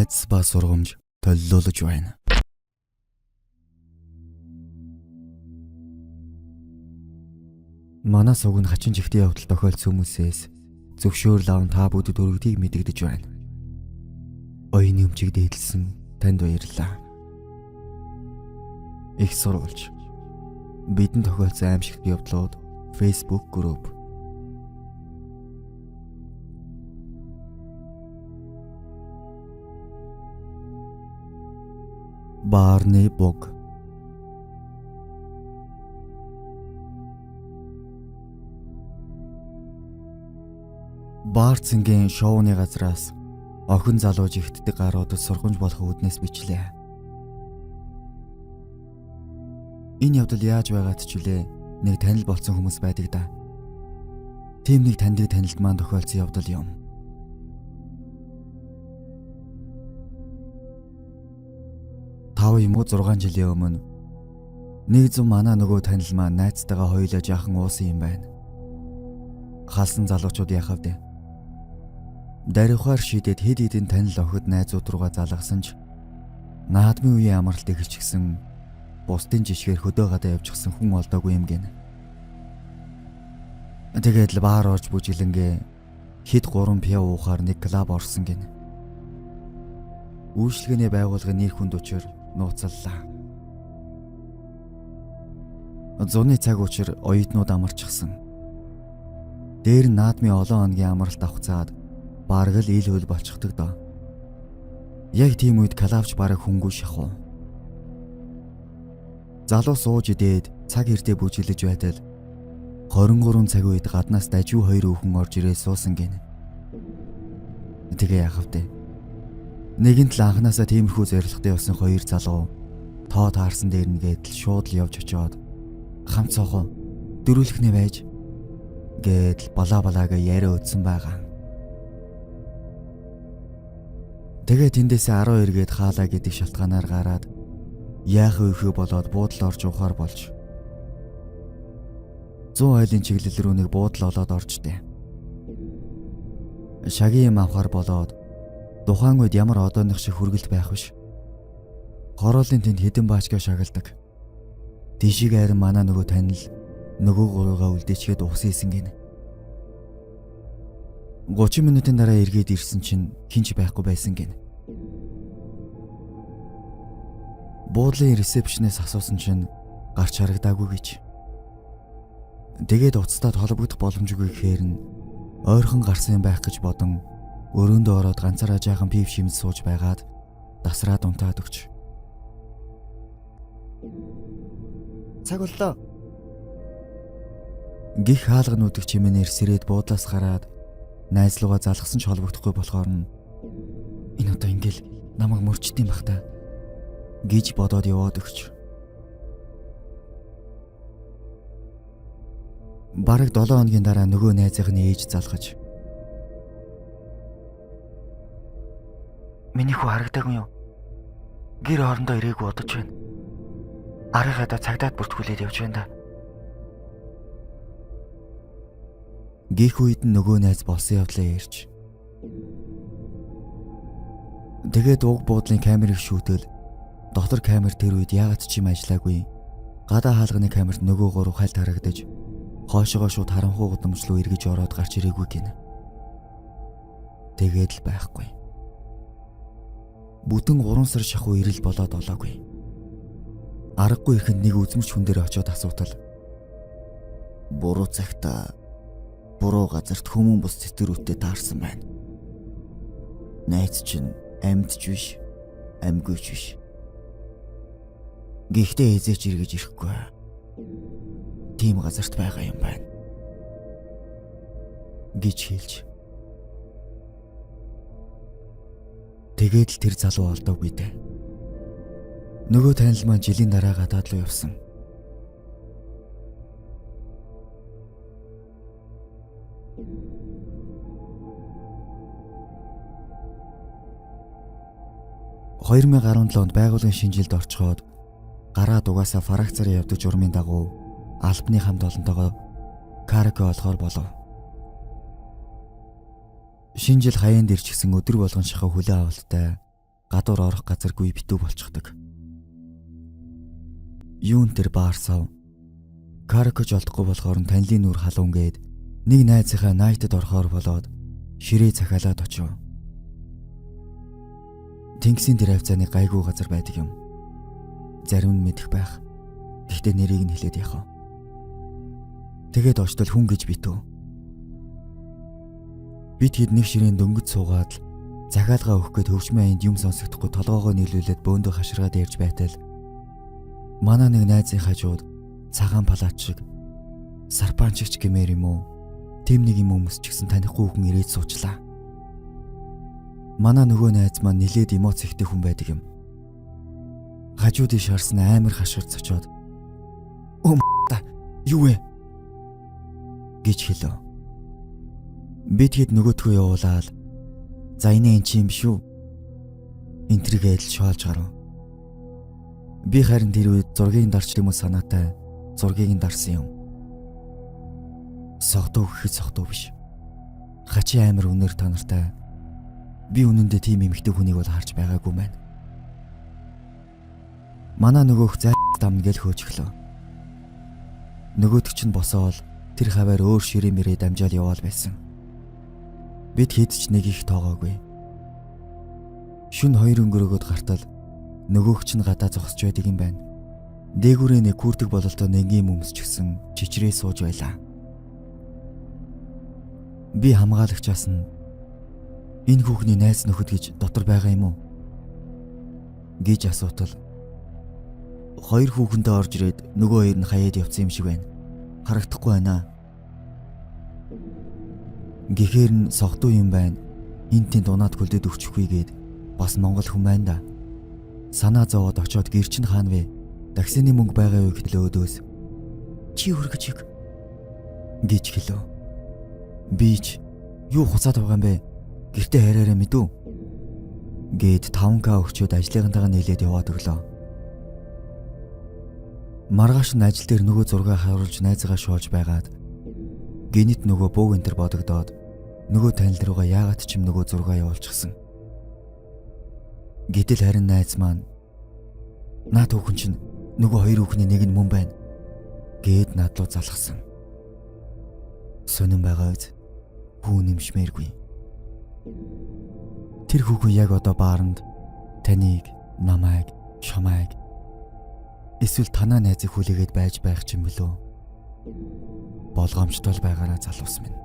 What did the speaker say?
Найз ба сургамж толилуулж байна. Манаас уг нь хачин жигтэй явдал тохиолдсон хүмүүсээс зөвшөөрөл аван та бүдэд өргөдгийг мэдэгдэж байна. Оюуны өмчийг дээдлсэн танд баярлалаа. Их сурвалж. Бидэнд тохиолдсон аимшигт явдлууд Facebook групп. Барны бог. Баарцэнгийн шоуны газраас охин залууж ихтдэг гаруудад сургамж болох үүднээс бичлээ. Энэ явдал яаж байгаад ч үлээ нэг танил болсон хүмүүс байдаг да. Тийм нэг таньдаг танилд маань тохиолдсон явдал юм. Тав юм уу 6 жилийн өмнө нэг зам манай нөгөө танил маань найзтайгаа хоёулаа жаахан уусан юм байна. Халсан залуучууд яхав дээ. Дарихаар шидэд хэд хэдэн танил охид найзууд руугаа залгасан ч наадмын үеийн амралтыг хичгсэн бусдын жишгээр хөдөө гадаа явчихсан хүн олдоогүй юм гэнэ. Тэгээд л баар орж бүжиглэнгээ хэд 3 пиа уухаар нэг клуб орсон гэнэ. Үйлчлэгээний байгууллагын нэр хүнд учир нууцлалаа. Зуны цаг учир оюутнууд амарчихсан. Дээр нь наадмын олон хоногийн амралт авахцаад бараг л ил хөл болчихдог доо. Яг тийм үед клубч бараг хөнгүү шахуу. Залуу сууж идээд цаг хэрдээ бүжиглэж байтал 23 цаг үед гаднаас дажгүй 2 өхөн орж ирээ суусан гэнэ. Тэгээ яахав дээ. Нэгэнт л анханасаа тиймэрхүү зорилготой явсан 2 залуу тоо таарсан дээр нэгээд л шууд л явж очиод хамт цоохоо дөрүүлэхнэ байж гээд балаага яриа өдсөн байгаа. Тэгээ тэндээсээ 12 гээд хаалаа гэдэг шалтгаанаар гараад яах вэ болоод буудал орж ухаар болж 100 айлын чиглэл рүү нэг буудал олоод оржтэй. Шагийн юм авахар болоод тухайн үед ямар одооных шиг хүргэлт байх биш. Хороолын тэнд хэдэн баачгаа шагалдаг. Тийшийг харин манай нөгөө танил нөгөө гуруугаа үлдээчгээд ухсан исэн гинэ. 30 минутын дараа эргээд ирсэн чинь хинч байхгүй байсан гинэ. Буудлын ресепшнээс асуусан чинь гарч харагдаагүй гэж. Тэгээд уцтаад холбогдох боломжгүй гэхээр нь ойрхон гарсан юм байх гэж бодон өрөөндөө ороод ганцаараа жаахан пив шимж сууж байгаад дасраад унтаад өгч. Цаг боллоо. Гих хаалгануудыг чимээнээр сэрээд буудлаас гараад найзлуугаа залгасан ч холбогдохгүй болохоор нь энэ одоо ингээл намайг мөрчдөм бах та гэж бодоод яваад өгч. Бараг 7 хоногийн дараа нөгөө найзынхны ээж залгаж. Миний хүү харагдаагүй юу? Гэр хоорондоо ирээгүй удаж байна. Арихада цагдаад бүртгүүлээд явж байна да. Гих үед нь нөгөө найз болсон явдлаа ярьж. Тэгээд уг буудлын камерыг шүүтэл дотор камер тэр үед яагаад ч юм ажиллаагүй. Гадаа хаалганы камерт нөгөө гурав хальт харагдаж хоошоогоо шууд харанхуй гудамж руу эргэж ороод гарч ирээгүй гинэ. Тэгээд л байхгүй. Бүтэн 3 сар шахуу ирэл болоод олоогүй. Аргагүй ихэнд нэг үзмэрч хүн дээр очиод асуутал. Буруу цагта буруу газарт хүмүүн бус цэцэрүүтээ таарсан байна. Найз чинь амьдч биш, амьгүйч биш. Гэхдээ эзэж эргэж ирэхгүй. Тийм газарт байгаа юм байна. Гэж хэлж. Тэгээд л тэр залуу олдоогүй дээ. Нөгөө танил маань жилийн дараа гадаад руу явсан. — 2017 онд байгууллагын шинэ жилд орчхоод гараад угаасаа фракцаар явдаг журмын дагуу албаны хамт олонтойгоо караоке олохоор болов. Шинэ жил хаяанд ирчихсэн өдөр болгон шахаа хүлээ авалттай гадуур орох газаргүй битүү болчихдог. Юун тэр баарсав. Каракож олдохгүй болохоор танилын нүр халуун гээд нэг найзынхаа найтад орохоор болоод ширээ захиалаад очив. Тэнгисийн тэр хавцааны гайгүй газар байдаг юм. Зарим нь мэдэх байх. Гэхдээ нэрийг нь хэлээд яах вэ? Тэгээд очтол хүн гэж битүү. Бид хэд нэг ширээн дөнгөж суугаад л захиалгаа өгөх гээд хөвчмөн аянд юм сонсогдохгүй толгоогоо нийлүүлээд бөөндөө хаширгаад ярьж байтал манай нэг найзын хажууд цагаан палаат шиг сарпанчигч гэмээр юм уу? Тэм нэг юм хүмүүс ч гэсэн танихгүй хүн ирээд суучлаа. Манай нөгөө найз маань нилээд эмоц ихтэй хүн байдаг юм. Хажуудыг шарсан амар хашгирц очоод та юу вэ гэж хэлв. Бид хэд нөгөөдгөө явуулаад за энэ чи юм шүү. Энтригээд шоолж гарав. Би харин тэр үед зургийг дарч юм уу санаатай зургийг нь дарсан юм. Согдуу гэхэд согдуу биш. Хачи амар өнөр танартай. Би үнэндээ тийм эмэгтэй хүнийг бол харж байгаагүй маань. Манай нөгөөх зам гэл хөөчихлөө. Нөгөөдөг чинь босоол тэр хаваар өөр ширээ мэрээ дамжаал яваал байсан. Бид хэд ч нэг их тоогоогүй. Шүн 2 өнгөрөөгөөд гартал нөгөөх чинь гадаа зогсож байдаг юм байна. Дээгүүрээ нэг күрдэг бололтой нэнгийн өмс ч гэсэн чичрээ сууж байлаа. Би хамгаалагчаас нь энэ хүүхний найз нөхөд гэж дотор байгаа юм уу гэж асуутал 2 хүүхэндээ орж ирээд нөгөө 2 нь хаяад явцсан юм шиг байна. Харагдахгүй байна. Гэхээр нь согдуу юм байна. Энд тэнд унаад хөлдөд өгчихгүй гээд бас монгол хүн байна да. Санаа зовоод очоод гэр чинь хаана вэ? Таксины мөнгө байгаа юу гэтэл өөдөөс чи өргөж иг гэж хэлв. Би ч юу хуцаад байгаа юм бэ? Гэртээ хараараа мэдүү гээд 5k өгчөөд ажлынхантайгаа нийлээд яваад өглөө. Маргааш нь ажил дээр нөгөө зургаа харуулж найзгаа шоолж байгаад гинэт нөгөө бууг энтер бодогдоод нөгөө танил руугаа яагаад ч юм нөгөө зургаа явуулчихсан. Гэтэл харин найз маань наад хүүхэн чинь нөгөө 2 хүүхний нэг нь мөн байна гээд над руу залгасан. Сонин байгаа үз. Хүү нэмшмээргүй. Тэр хүүхэн яг одоо бааранд таныг, намайг, чамайг эсвэл танаа найзыг хүлээгээд байж байх ч юм бөлөө. Болгоомжтой л байгаараа залуус минь.